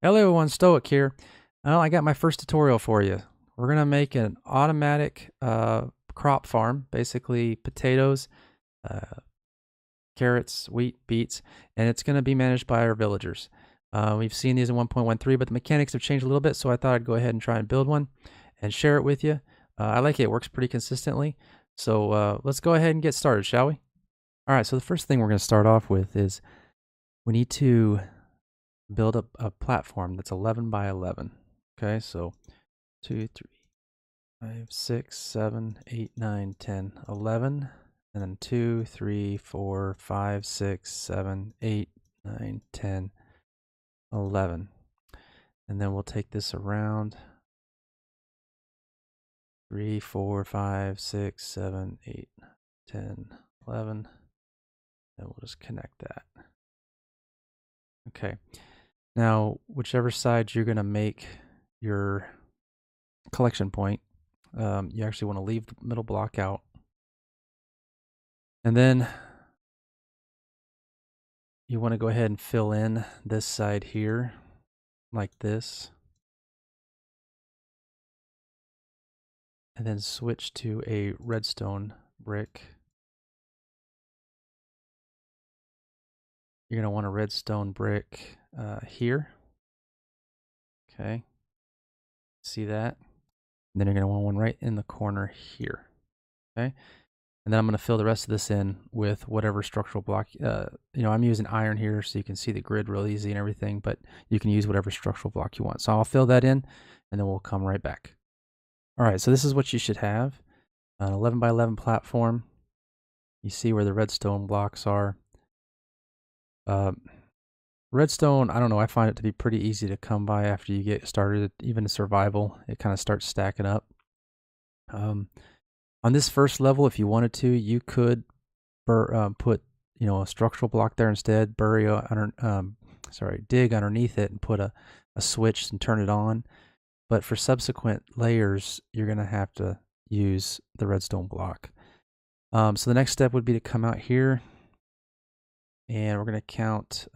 Hello everyone, Stoic here. Well, I got my first tutorial for you. We're going to make an automatic crop farm, basically potatoes, uh, carrots, wheat, beets, and it's going to be managed by our villagers. We've seen these in 1.13, but the mechanics have changed a little bit, so I thought I'd go ahead and try and build one and share it with you. I like it. It works pretty consistently. So let's go ahead and get started, shall we? All right, so the first thing we're going to start off with is we need to build up a platform that's 11 by 11. Okay, so 2, 3, 5, 6, 7, 8, 9, 10, 11, and then 2, 3, 4, 5, 6, 7, 8, 9, 10, 11. And then we'll take this around 3, 4, 5, 6, 7, 8, 10, 11. And we'll just connect that. Okay. Now, whichever side you're going to make your collection point, you actually want to leave the middle block out. And then you want to go ahead and fill in this side here like this. And then switch to a redstone brick. You're going to want a redstone brick here. Okay. See that? And then you're going to want one right in the corner here. Okay. And then I'm going to fill the rest of this in with whatever structural block. I'm using iron here so you can see the grid real easy and everything, but you can use whatever structural block you want. So I'll fill that in and then we'll come right back. All right, so this is what you should have. An 11 by 11 platform. You see where the redstone blocks are. Redstone, I don't know, I find it to be pretty easy to come by after you get started. Even in survival, it kind of starts stacking up. On this first level, if you wanted to, you could put a structural block there instead, dig underneath it and put a switch and turn it on. But for subsequent layers, you're going to have to use the redstone block. So the next step would be to come out here, and we're going to count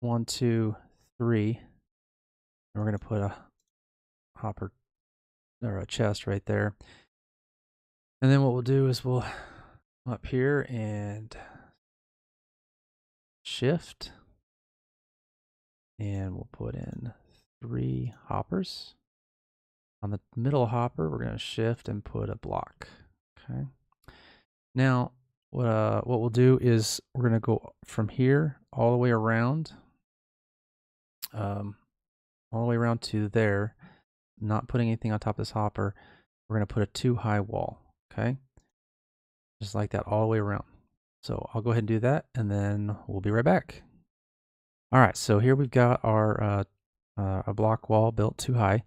1, 2, 3. And we're going to put a hopper or a chest right there. And then what we'll do is we'll up here and shift, and we'll put in 3 hoppers. On the middle hopper, we're going to shift and put a block. Okay. Now, what we'll do is we're going to go from here all the way around, to there, not putting anything on top of this hopper. We're going to put a 2-high wall. Okay. Just like that all the way around. So I'll go ahead and do that, and then we'll be right back. All right, so here we've got our a block wall built 2 high.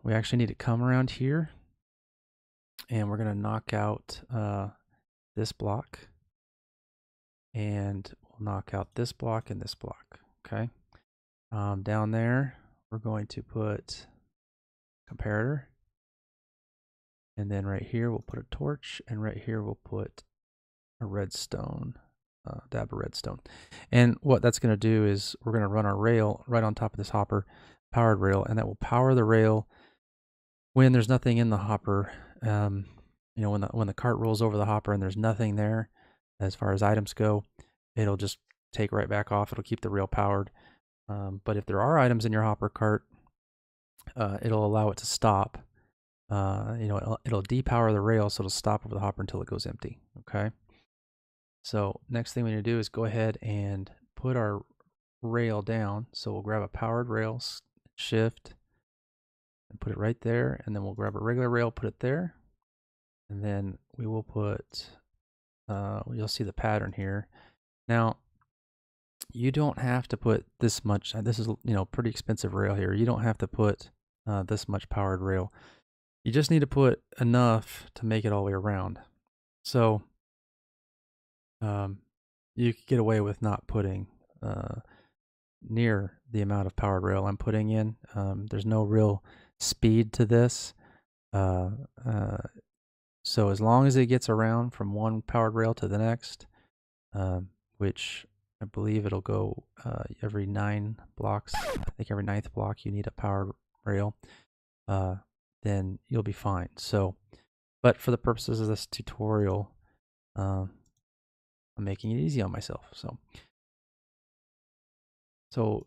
We actually need to come around here, and we're going to knock out this block, and we'll knock out this block and this block. Okay. Down there, we're going to put comparator. And then right here, we'll put a torch. And right here, we'll put a redstone, dab of redstone. And what that's going to do is we're going to run our rail right on top of this hopper, powered rail, and that will power the rail when there's nothing in the hopper. When the cart rolls over the hopper and there's nothing there as far as items go, it'll just take right back off. It'll keep the rail powered. But if there are items in your hopper cart, it'll allow it to stop. It'll depower the rail, so it'll stop over the hopper until it goes empty. Okay. So next thing we need to do is go ahead and put our rail down. So we'll grab a powered rail, shift, and put it right there. And then we'll grab a regular rail, put it there. And then we will put, you'll see the pattern here. Now, you don't have to put this much. This is, pretty expensive rail here. You don't have to put this much powered rail. You just need to put enough to make it all the way around. So you could get away with not putting near the amount of powered rail I'm putting in. There's no real speed to this. So as long as it gets around from one powered rail to the next, which I believe it'll go every 9 blocks. I think every 9th block you need a powered rail. Then you'll be fine. So, but for the purposes of this tutorial, I'm making it easy on myself. So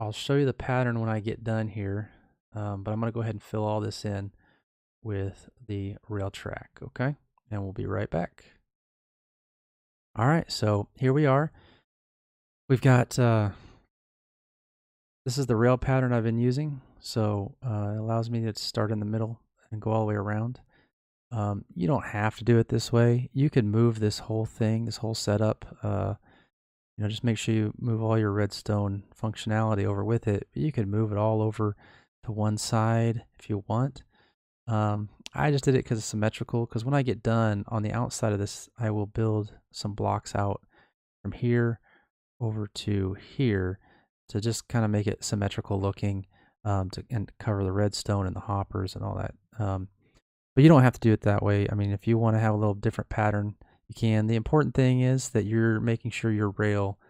I'll show you the pattern when I get done here, but I'm going to go ahead and fill all this in with the rail track, okay? And we'll be right back. All right, so here we are. We've got, this is the rail pattern I've been using. So it allows me to start in the middle and go all the way around. You don't have to do it this way. You can move this whole thing, this whole setup. Just make sure you move all your redstone functionality over with it. You can move it all over to one side if you want. I just did it because it's symmetrical, because when I get done on the outside of this, I will build some blocks out from here over to here to just kind of make it symmetrical looking, and cover the redstone and the hoppers and all that. But you don't have to do it that way. I mean, if you want to have a little different pattern, you can. The important thing is that you're making sure your rail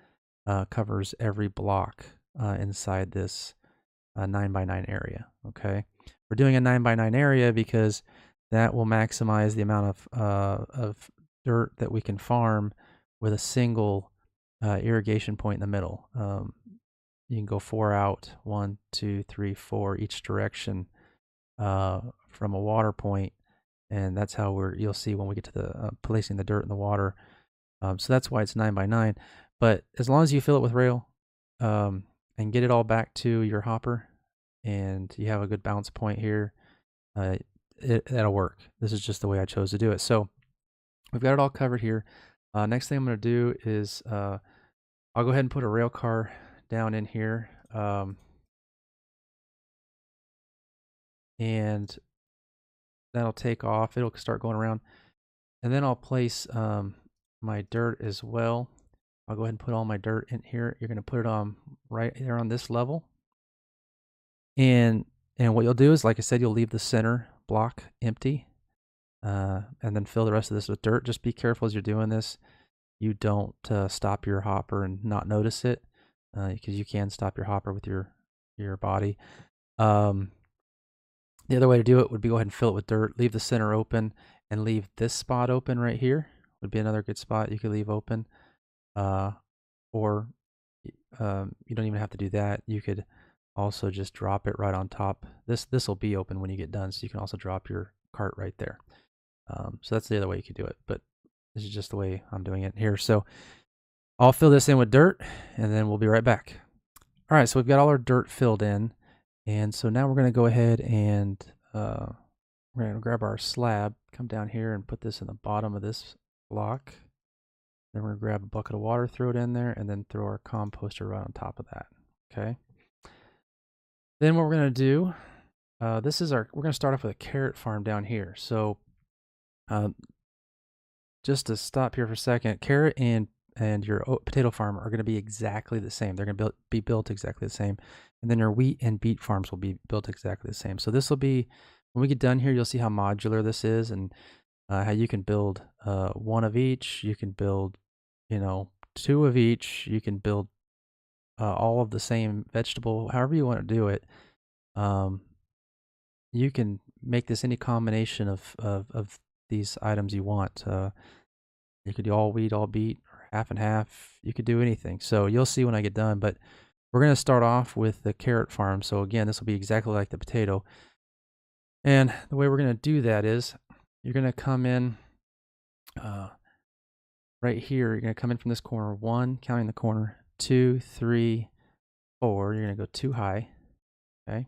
covers every block inside this 9x9 area. Okay, we're doing a 9x9 area because that will maximize the amount of dirt that we can farm with a single irrigation point in the middle. You can go 4 out, 1, 2, 3, 4 each direction from a water point, and that's how you'll see when we get to the placing the dirt in the water. So that's why it's 9x9. But as long as you fill it with rail and get it all back to your hopper, and you have a good bounce point here, that'll work. This is just the way I chose to do it. So we've got it all covered here. Next thing I'm going to do is I'll go ahead and put a rail car down in here. And that'll take off. It'll start going around. And then I'll place my dirt as well. I'll go ahead and put all my dirt in here. You're going to put it on right there on this level. And what you'll do is, like I said, you'll leave the center block empty, and then fill the rest of this with dirt. Just be careful as you're doing this. You don't stop your hopper and not notice it, because you can stop your hopper with your body. The other way to do it would be go ahead and fill it with dirt, leave the center open, and leave this spot open right here. Would be another good spot you could leave open. Or you don't even have to do that. You could also just drop it right on top. This will be open when you get done, so you can also drop your cart right there. So that's the other way you could do it, but this is just the way I'm doing it here. So I'll fill this in with dirt, and then we'll be right back. All right, so we've got all our dirt filled in. And so now we're going to go ahead and we're going to grab our slab, come down here and put this in the bottom of this block. Then we're going to grab a bucket of water, throw it in there, and then throw our composter right on top of that. Okay. Then what we're going to do, we're going to start off with a carrot farm down here. So just to stop here for a second, carrot and your potato farm are going to be exactly the same. They're going to be built exactly the same. And then your wheat and beet farms will be built exactly the same. So this will be, when we get done here, you'll see how modular this is, and how you can build one of each. You can build, 2 of each. You can build all of the same vegetable, however you want to do it. You can make this any combination of these items you want. You could do all wheat, all beet, or half and half. You could do anything. So you'll see when I get done, but we're going to start off with the carrot farm. So again, this will be exactly like the potato. And the way we're going to do that is you're going to come in right here. You're going to come in from this corner, 1, counting the corner, 2, 3, 4. You're going to go 2 high. Okay.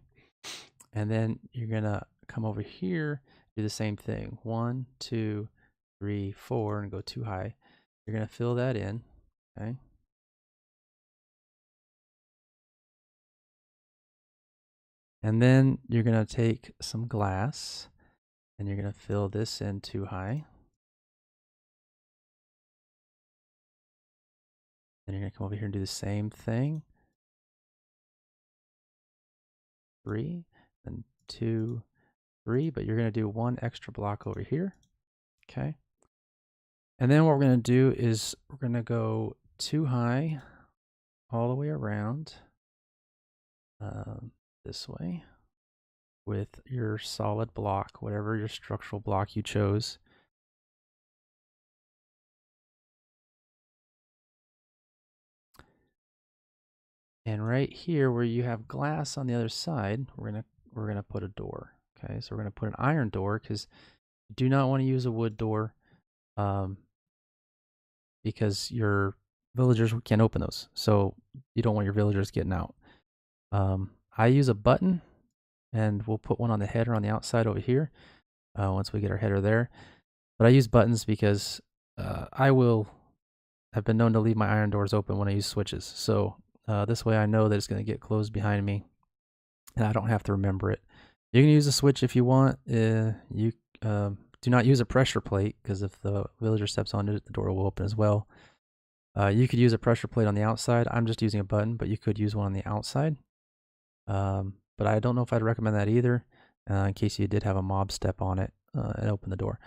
And then you're going to come over here, do the same thing, 1, 2, 3, 4, and go 2 high. You're going to fill that in. Okay. And then you're going to take some glass and you're going to fill this in 2 high. Then you're going to come over here and do the same thing. 3 and 2, 3, but you're going to do 1 extra block over here. Okay. And then what we're going to do is we're going to go too high all the way around this way with your solid block, whatever your structural block you chose. And right here where you have glass on the other side, we're gonna put a door. Okay, so we're gonna put an iron door because you do not want to use a wood door, because your villagers can't open those. So you don't want your villagers getting out. I use a button, and we'll put one on the header on the outside over here once we get our header there. But I use buttons because I've been known to leave my iron doors open when I use switches. So this way I know that it's going to get closed behind me, and I don't have to remember it. You can use a switch if you want. You do not use a pressure plate, because if the villager steps on it, the door will open as well. You could use a pressure plate on the outside. I'm just using a button, but you could use one on the outside. But I don't know if I'd recommend that either, in case you did have a mob step on it and open the door.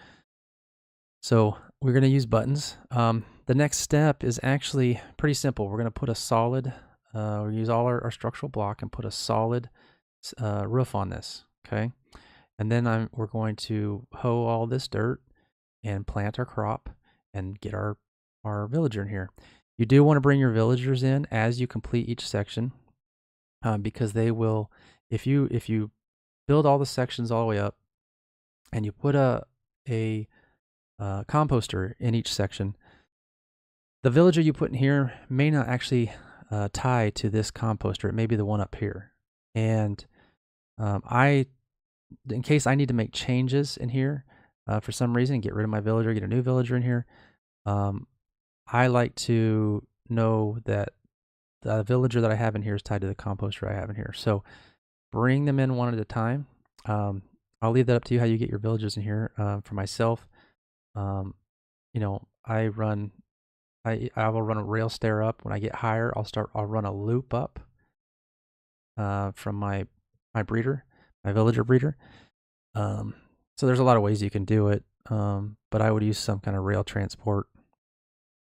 So we're going to use buttons. The next step is actually pretty simple. We're going to put a solid, we'll use all our structural block and put a solid roof on this, okay? And then we're going to hoe all this dirt and plant our crop and get our villager in here. You do want to bring your villagers in as you complete each section, because they will, if you build all the sections all the way up and you put a composter in each section, the villager you put in here may not actually tie to this composter. It may be the one up here. And in case I need to make changes in here for some reason, get rid of my villager, get a new villager in here, I like to know that the villager that I have in here is tied to the composter I have in here. So bring them in one at a time. I'll leave that up to you how you get your villagers in here. For myself, I will run a rail stair up. When I get higher, I'll run a loop up from my breeder, my villager breeder. So there's a lot of ways you can do it, but I would use some kind of rail transport.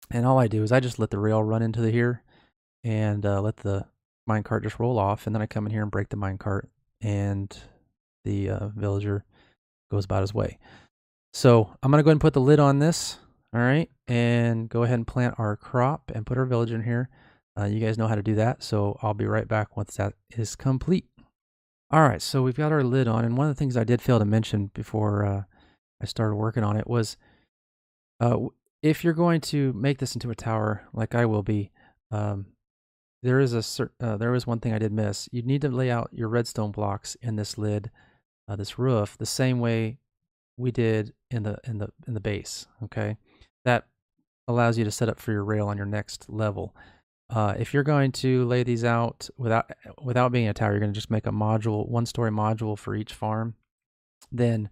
And all I do is I just let the rail run into here and let the minecart just roll off, and then I come in here and break the minecart, and the villager goes about his way. So I'm going to go ahead and put the lid on this, all right, and go ahead and plant our crop and put our villager in here. You guys know how to do that, so I'll be right back once that is complete. All right, so we've got our lid on, and one of the things I did fail to mention before I started working on it was if you're going to make this into a tower, like I will be, there is one thing I did miss. You need to lay out your redstone blocks in this lid, this roof, the same way we did in the base. Okay, that allows you to set up for your rail on your next level. If you're going to lay these out without being a tower, you're going to just make a module, one-story module for each farm, then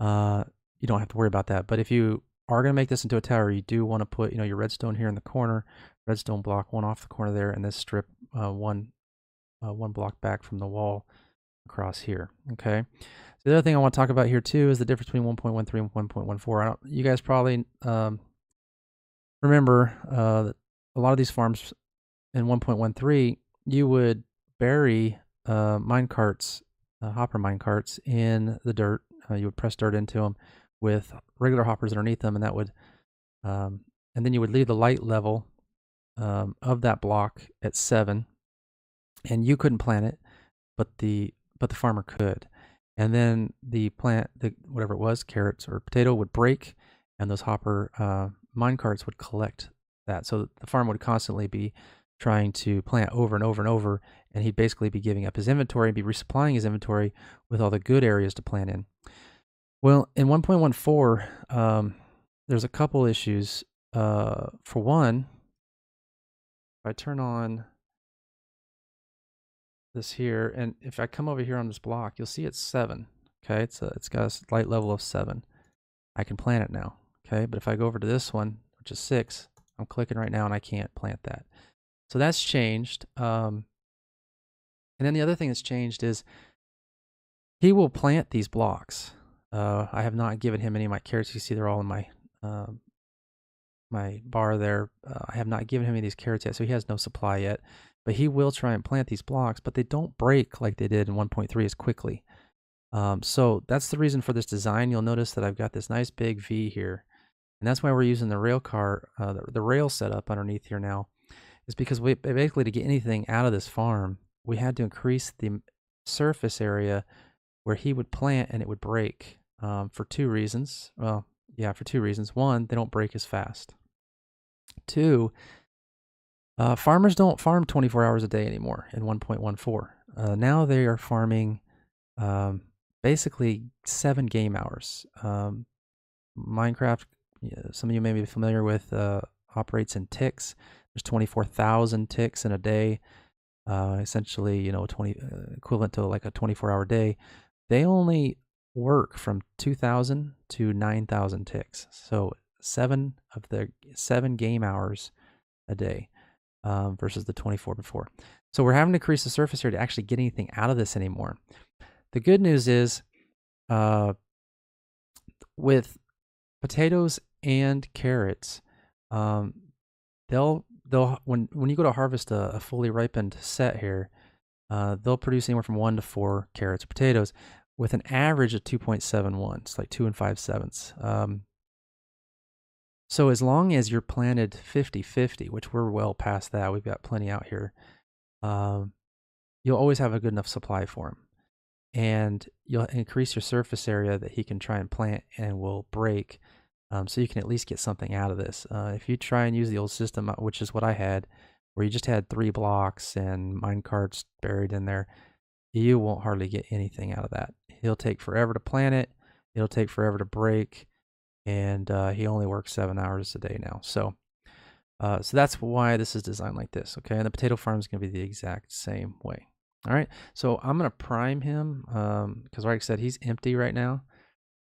you don't have to worry about that. But if you are going to make this into a tower, you do want to put, your redstone here in the corner, redstone block one off the corner there, and this strip one block back from the wall across here. Okay. So the other thing I want to talk about here too is the difference between 1.13 and 1.14. You guys probably remember that a lot of these farms in 1.13, you would bury minecarts, hopper minecarts in the dirt. You would press dirt into them with regular hoppers underneath them, and that would, and then you would leave the light level of that block at 7, and you couldn't plant it, but the farmer could. And then the plant, whatever it was, carrots or potato, would break, and those hopper minecarts would collect that. So the farmer would constantly be trying to plant over and over and over, and he'd basically be giving up his inventory and be resupplying his inventory with all the good areas to plant in. Well, in 1.14, there's a couple issues. For one, if I turn on this here, and if I come over here on this block, you'll see it's 7. Okay, it's got a light level of 7. I can plant it now. Okay, but if I go over to this one, which is 6, I'm clicking right now and I can't plant that. So that's changed. And then the other thing that's changed is he will plant these blocks. I have not given him any of my carrots. You see they're all in my my bar there. I have not given him any of these carrots yet, so he has no supply yet. But he will try and plant these blocks, but they don't break like they did in 1.3 as quickly. So that's the reason for this design. You'll notice that I've got this nice big V here, and that's why we're using the rail car, the rail setup underneath here now, is because we basically, to get anything out of this farm, we had to increase the surface area where he would plant and it would break, for two reasons. Well, yeah, for two reasons. One, they don't break as fast. Two, farmers don't farm 24 hours a day anymore in 1.14. Now they are farming basically 7 game hours. Minecraft, some of you may be familiar with, operates in ticks. There's 24,000 ticks in a day, essentially, 20 equivalent to like a 24-hour day. They only work from 2,000 to 9,000 ticks. So 7 game hours a day, versus the 24 before. So we're having to increase the surface area to actually get anything out of this anymore. The good news is, with potatoes and carrots, they'll when you go to harvest a fully ripened set here, they'll produce anywhere from 1 to 4 carrots or potatoes, with an average of 2.71. It's like 2 5/7. So as long as you're planted 50-50, which we're well past that, we've got plenty out here, you'll always have a good enough supply for him. And you'll increase your surface area that he can try and plant and will break, so you can at least get something out of this. If you try and use the old system, which is what I had, where you just had 3 blocks and mine carts buried in there, you won't hardly get anything out of that. He'll take forever to plant it. It'll take forever to break, and he only works 7 hours a day now. So that's why this is designed like this, okay? And the potato farm is going to be the exact same way. All right, so I'm going to prime him, because like I said, he's empty right now.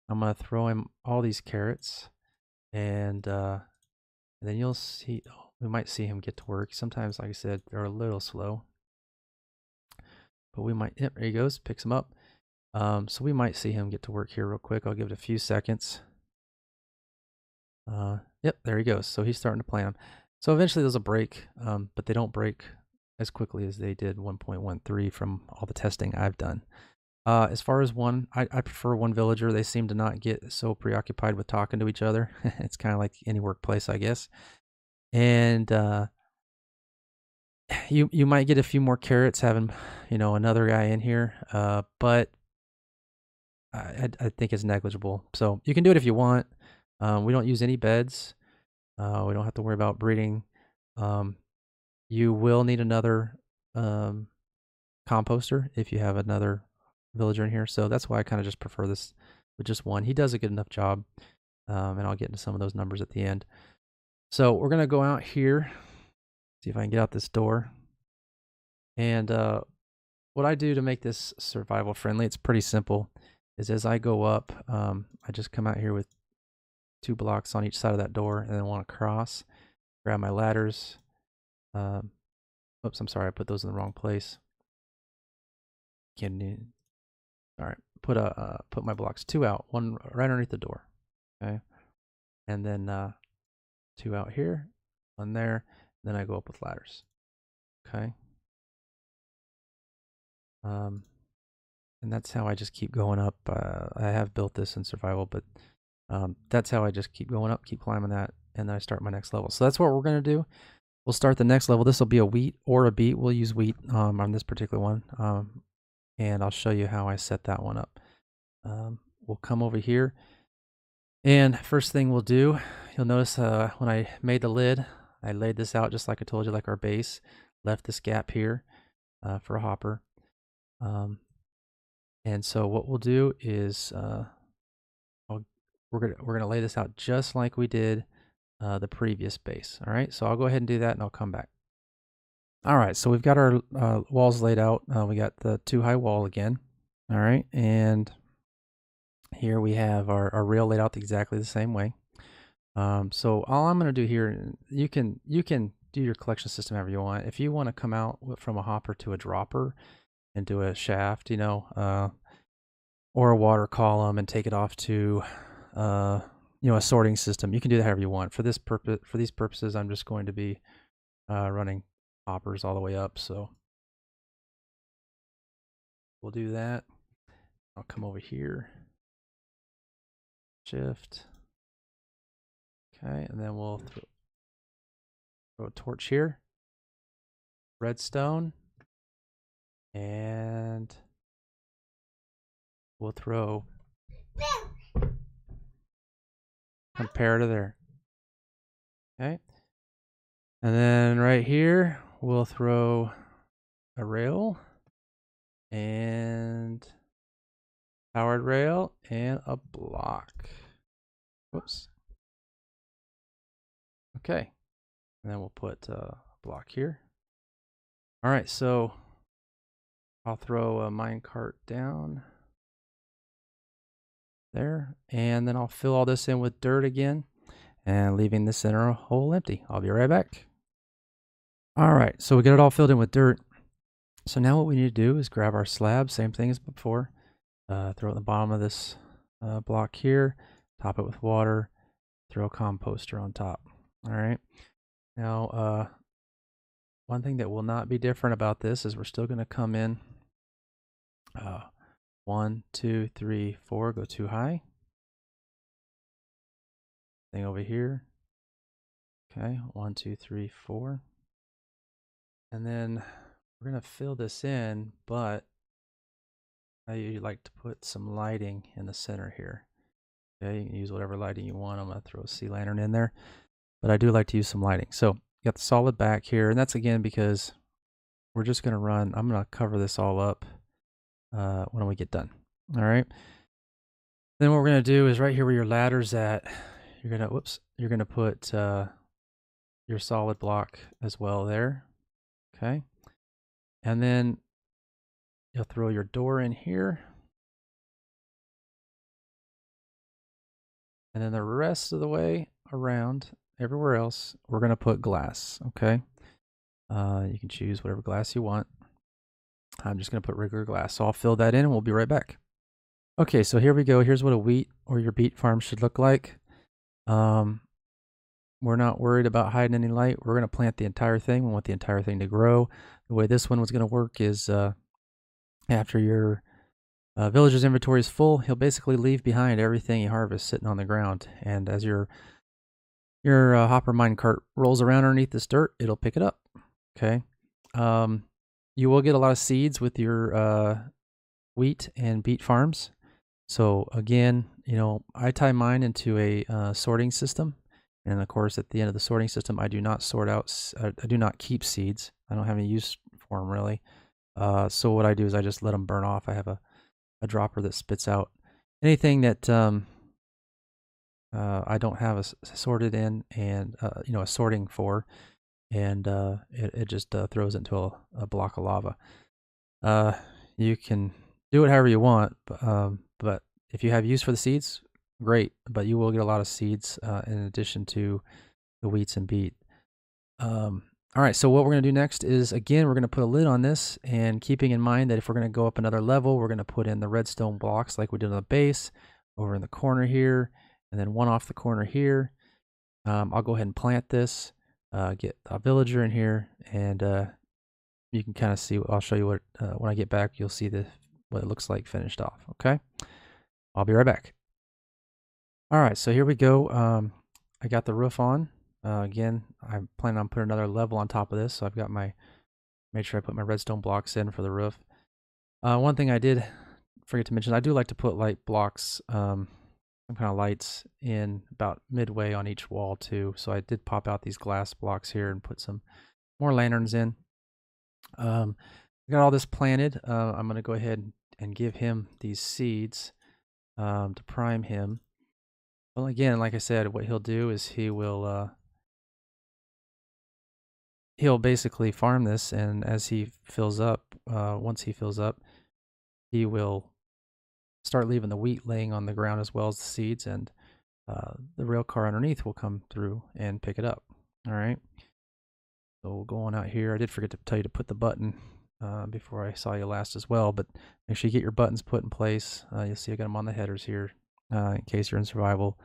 I'm going to throw him all these carrots, and then you'll see, we might see him get to work. Sometimes, like I said, they're a little slow, but we might, yep, there he goes, picks him up. So we might see him get to work here real quick. I'll give it a few seconds. Yep, there he goes. So he's starting to plant them. So eventually those will break, but they don't break as quickly as they did 1.13 from all the testing I've done. As far as I prefer one villager. They seem to not get so preoccupied with talking to each other. It's kind of like any workplace, I guess. And you might get a few more carrots having, another guy in here, but I think it's negligible. So you can do it if you want. We don't use any beds. We don't have to worry about breeding. You will need another composter if you have another villager in here. So that's why I kind of just prefer this with just one. He does a good enough job, and I'll get into some of those numbers at the end. So we're going to go out here, see if I can get out this door. And what I do to make this survival friendly, it's pretty simple, is as I go up, I just come out here with 2 blocks on each side of that door, and then want to cross, grab my ladders. Oops, I'm sorry, I put those in the wrong place. All right, put my blocks 2 out, 1 right underneath the door, okay, and then 2 out here, 1 there. Then I go up with ladders, okay. And that's how I just keep going up. I have built this in survival, but that's how I just keep going up, keep climbing that, and then I start my next level. So that's what we're going to do. We'll start the next level. This will be a wheat or a beet. We'll use wheat on this particular one, and I'll show you how I set that one up. We'll come over here, and first thing we'll do, you'll notice when I made the lid, I laid this out just like I told you, like our base. Left this gap here for a hopper. And so what we'll do is we're gonna lay this out just like we did the previous base. All right, so I'll go ahead and do that, and I'll come back. All right, so we've got our walls laid out. We got the 2-high wall again. All right, and here we have our rail laid out exactly the same way. So all I'm going to do here, you can do your collection system however you want. If you want to come out from a hopper to a dropper and do a shaft, or a water column and take it off to, a sorting system. You can do that however you want. For these purposes, I'm just going to be running hoppers all the way up. So we'll do that. I'll come over here, shift. Okay, and then we'll throw a torch here, redstone, and we'll throw comparator there. Okay, and then right here we'll throw a rail and powered rail and a block. Whoops. Okay, and then we'll put a block here. All right, so I'll throw a minecart down there, and then I'll fill all this in with dirt again and leaving the center hole empty. I'll be right back. All right, so we get it all filled in with dirt. So now what we need to do is grab our slab, same thing as before, throw it at the bottom of this block here, top it with water, throw a composter on top. All right, now one thing that will not be different about this is we're still going to come in 1, 2, 3, 4, go too high. Thing over here. Okay, 1, 2, 3, 4. And then we're going to fill this in, but I like to put some lighting in the center here. Okay, you can use whatever lighting you want. I'm going to throw a sea lantern in there, but I do like to use some lighting. So you got the solid back here, and that's again because we're just going to run. I'm going to cover this all up when we get done. All right. Then what we're going to do is right here where your ladder's at, you're going to put your solid block as well there. Okay. And then you'll throw your door in here. And then the rest of the way around, everywhere else, we're going to put glass. Okay. You can choose whatever glass you want. I'm just going to put regular glass. So I'll fill that in and we'll be right back. Okay, so here we go. Here's what a wheat or your beet farm should look like. We're not worried about hiding any light. We're going to plant the entire thing. We want the entire thing to grow. The way this one was going to work is after your villager's inventory is full, he'll basically leave behind everything he harvests sitting on the ground. And as your hopper minecart rolls around underneath this dirt, it'll pick it up. Okay. You will get a lot of seeds with your wheat and beet farms. So again, I tie mine into a sorting system. And of course, at the end of the sorting system, I do not sort out, I do not keep seeds. I don't have any use for them really. So what I do is I just let them burn off. I have a dropper that spits out anything that I don't have sorted in and, a sorting for. And it just throws it into a block of lava. You can do it however you want, but if you have use for the seeds, great, but you will get a lot of seeds in addition to the wheats and beet. All right, so what we're going to do next is, again, we're going to put a lid on this, and keeping in mind that if we're going to go up another level, we're going to put in the redstone blocks like we did on the base over in the corner here, and then one off the corner here. I'll go ahead and plant this, get a villager in here, and you can kind of see, I'll show you what, when I get back, you'll see what it looks like finished off, okay? I'll be right back. All right, so here we go. I got the roof on. Again, I'm planning on putting another level on top of this, so I've got made sure I put my redstone blocks in for the roof. One thing I did forget to mention, I do like to put light blocks, some kind of lights in about midway on each wall too. So I did pop out these glass blocks here and put some more lanterns in. I got all this planted. I'm going to go ahead and give him these seeds to prime him. Well, again, like I said, what he'll do is he'll basically farm this, and as he fills up, once he fills up, he will start leaving the wheat laying on the ground as well as the seeds, and the rail car underneath will come through and pick it up. All right. So we'll go on out here. I did forget to tell you to put the button before I saw you last as well, but make sure you get your buttons put in place. You'll see I got them on the headers here in case you're in survival.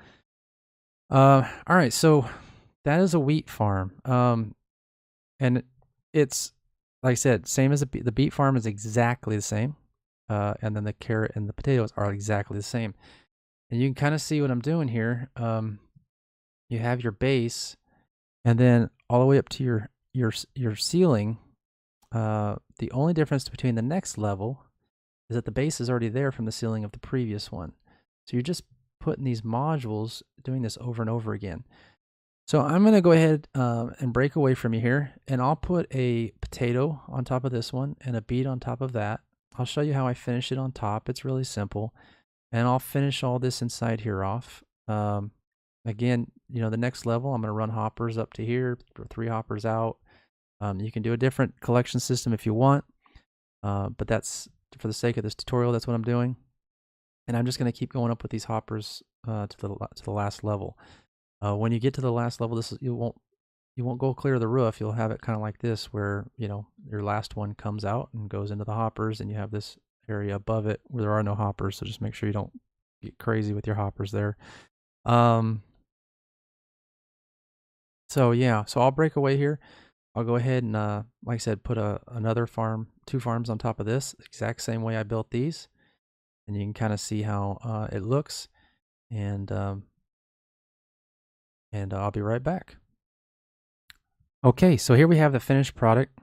All right, so that is a wheat farm. And it's like I said, same as the beet farm is exactly the same. And then the carrot and the potatoes are exactly the same. And you can kind of see what I'm doing here. You have your base, and then all the way up to your ceiling. The only difference between the next level is that the base is already there from the ceiling of the previous one. So you're just putting these modules, doing this over and over again. So I'm going to go ahead and break away from you here, and I'll put a potato on top of this one and a beet on top of that. I'll show you how I finish it on top. It's really simple. And I'll finish all this inside here off. Again, the next level, I'm going to run hoppers up to here, 3 hoppers out. You can do a different collection system if you want, but that's for the sake of this tutorial, that's what I'm doing. And I'm just going to keep going up with these hoppers to the last level. When you get to the last level, you won't go clear the roof. You'll have it kind of like this, where your last one comes out and goes into the hoppers, and you have this area above it where there are no hoppers. So just make sure you don't get crazy with your hoppers there. So yeah, so I'll break away here. I'll go ahead and, like I said, put another farm, 2 farms on top of this, exact same way I built these. And you can kind of see how it looks. And I'll be right back. Okay, so here we have the finished product.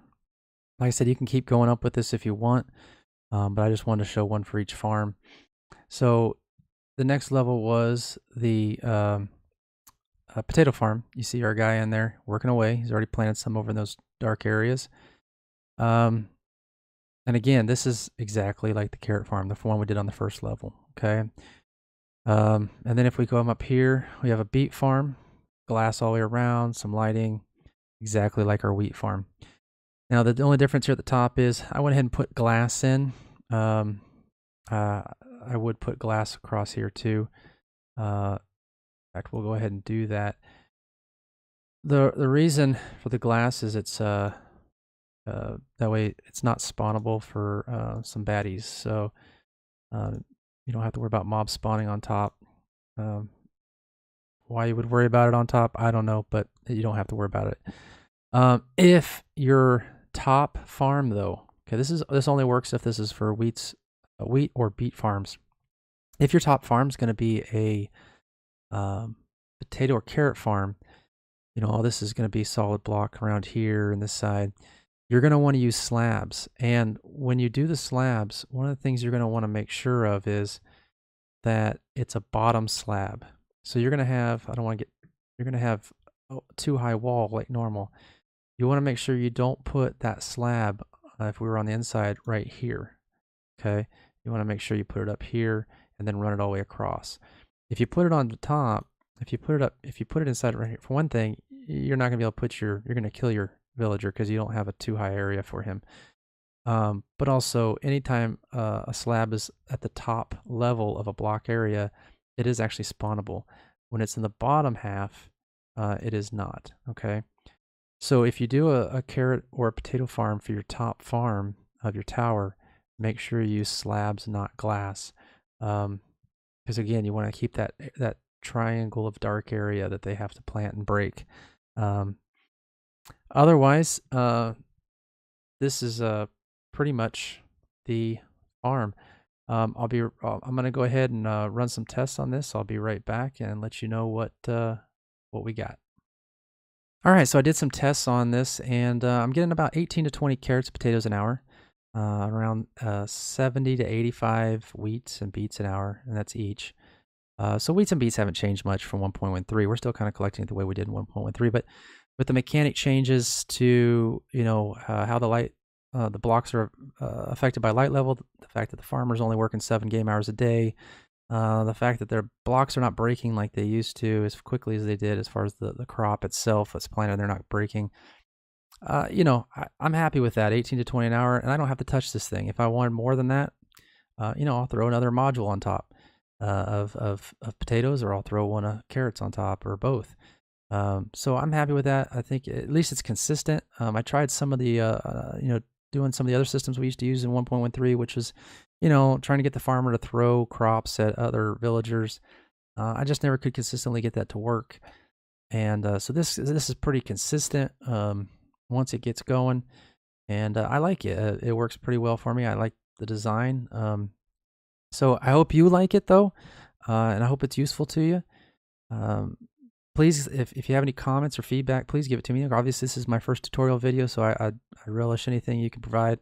Like I said, you can keep going up with this if you want, but I just wanted to show one for each farm. So the next level was the potato farm. You see our guy in there working away. He's already planted some over in those dark areas. And again, this is exactly like the carrot farm, the one we did on the first level. Okay. And then if we go up here, we have a beet farm, glass all the way around, some lighting, exactly like our wheat farm. Now, the only difference here at the top is I went ahead and put glass in. I would put glass across here too. In fact, we'll go ahead and do that. The reason for the glass is it's that way it's not spawnable for some baddies. So you don't have to worry about mobs spawning on top. Why you would worry about it on top, I don't know, but you don't have to worry about it. If your top farm though, okay, this only works if this is for wheat or beet farms. If your top farm is going to be a potato or carrot farm, all this is going to be solid block around here and this side. You're going to want to use slabs. And when you do the slabs, one of the things you're going to want to make sure of is that it's a bottom slab. So you're going to have, you're going to have a too high wall like normal. You want to make sure you don't put that slab, if we were on the inside, right here. Okay. You want to make sure you put it up here and then run it all the way across. If you put it on the top, if you put it inside right here, for one thing, you're not going to be able to you're going to kill your villager because you don't have a too high area for him. But also, anytime a slab is at the top level of a block area, it is actually spawnable. When it's in the bottom half, it is not. Okay. So if you do a carrot or a potato farm for your top farm of your tower, make sure you use slabs, not glass. Because again, you want to keep that triangle of dark area that they have to plant and break. Otherwise, this is pretty much the farm. I'm going to go ahead and run some tests on this. I'll be right back and let you know what we got. All right, so I did some tests on this, and I'm getting about 18 to 20 carrots, potatoes an hour, around 70 to 85 wheats and beets an hour, and that's each. So wheats and beets haven't changed much from 1.13. We're still kind of collecting it the way we did in 1.13, but with the mechanic changes to how the blocks are affected by light level, the fact that the farmer's only working 7 game hours a day, the fact that their blocks are not breaking like they used to as quickly as they did as far as the crop itself that's planted, they're not breaking. I'm happy with that, 18 to 20 an hour, and I don't have to touch this thing. If I wanted more than that, I'll throw another module on top of potatoes, or I'll throw one of carrots on top, or both. So I'm happy with that. I think at least it's consistent. I tried some of the, doing some of the other systems we used to use in 1.13, which was, trying to get the farmer to throw crops at other villagers. I just never could consistently get that to work. And so this is pretty consistent once it gets going, and I like it. It works pretty well for me. I like the design. So I hope you like it though, and I hope it's useful to you. Um, Please, if you have any comments or feedback, please give it to me. Obviously, this is my first tutorial video, so I relish anything you can provide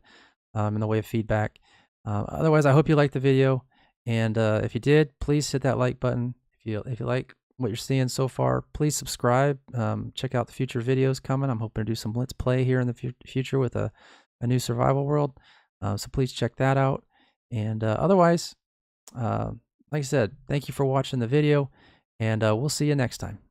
in the way of feedback. Otherwise, I hope you liked the video, and if you did, please hit that like button. If you like what you're seeing so far, please subscribe. Check out the future videos coming. I'm hoping to do some Let's Play here in the future with a new survival world. So please check that out. And otherwise, like I said, thank you for watching the video, and we'll see you next time.